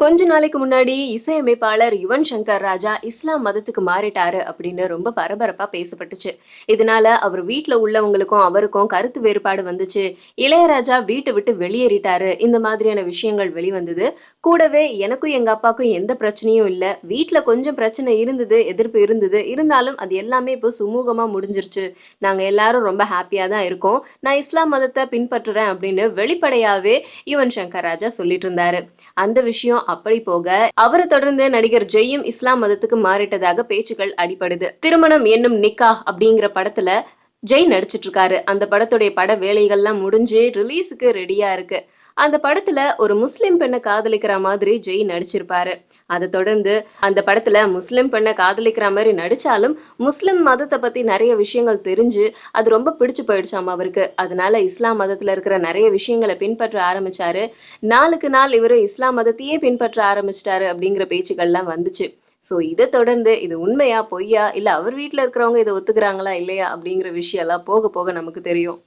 கொஞ்ச நாளைக்கு முன்னாடி இசையமைப்பாளர் யுவன் சங்கர் ராஜா இஸ்லாம் மதத்துக்கு மாறிட்டாரு அப்படின்னு ரொம்ப பரபரப்பா பேசப்பட்டுச்சு. இதனால அவர் வீட்ல உள்ளவங்களுக்கும் அவருக்கும் கருத்து வேறுபாடு வந்துச்சு. இளையராஜா வீட்டை விட்டு வெளியேறிட்டாரு. இந்த மாதிரியான விஷயங்கள் வெளிவந்தது. கூடவே எனக்கும் எங்க அப்பாவுக்கும் எந்த பிரச்சனையும் இல்ல. வீட்ல கொஞ்சம் பிரச்சனை இருந்தது, எதிர்ப்பு இருந்தது. இருந்தாலும் அது எல்லாமே இப்போ சுமூகமா முடிஞ்சிருச்சு. நாங்க எல்லாரும் ரொம்ப ஹாப்பியா தான் இருக்கோம். நான் இஸ்லாம் மதத்தை பின்பற்றுறேன் அப்படின்னு வெளிப்படையாவே யுவன் சங்கர் ராஜா சொல்லிட்டு இருந்தாரு. அந்த விஷயம் அப்படி போக, அவர தொடர்ந்து நடிகர் ஜெய்யும் இஸ்லாம் மதத்துக்கு மாறிட்டதாக பேச்சுக்கள் அடிபடுது. திருமணம் என்னும் நிக்காஹ் அப்படிங்கிற படத்துல ஜெய் நடிச்சிட்டு இருக்காரு. அந்த படத்துடைய பட வேலைகள்லாம் முடிஞ்சு ரிலீஸுக்கு ரெடியா இருக்கு. அந்த படத்துல ஒரு முஸ்லிம் பெண்ண காதலிக்கிற மாதிரி ஜெய் நடிச்சிருப்பாரு. அத தொடர்ந்து அந்த படத்துல முஸ்லிம் பெண்ண காதலிக்கிற மாரி நடிச்சாலும், முஸ்லிம் மதத்த பத்தி நெறைய விஷயங்கள் தெரிஞ்சு, அது ரொம்ப பிடிச்சு போயிடுச்சாம் அவருக்கு. அதனால இஸ்லாம் மதத்துல இருக்கிற நெறைய விஷயங்கள பின்பற்ற ஆரம்பிச்சாரு. நாளுக்கு நாள் இவரு இஸ்லாம் மதத்தையே பின்பற்ற ஆரம்பிச்சுட்டாரு அப்படிங்கிற பேச்சுக்கள்லாம் வந்துச்சு. ஸோ இத தொடர்ந்து இது உண்மையா? பொய்யா? இல்ல அவர் வீட்ல இருக்கிறவங்க இத ஒத்துக்கிறாங்களா? இல்லையா? அப்படிங்கிற விஷயம்லாம் போக போக நமக்கு தெரியும்.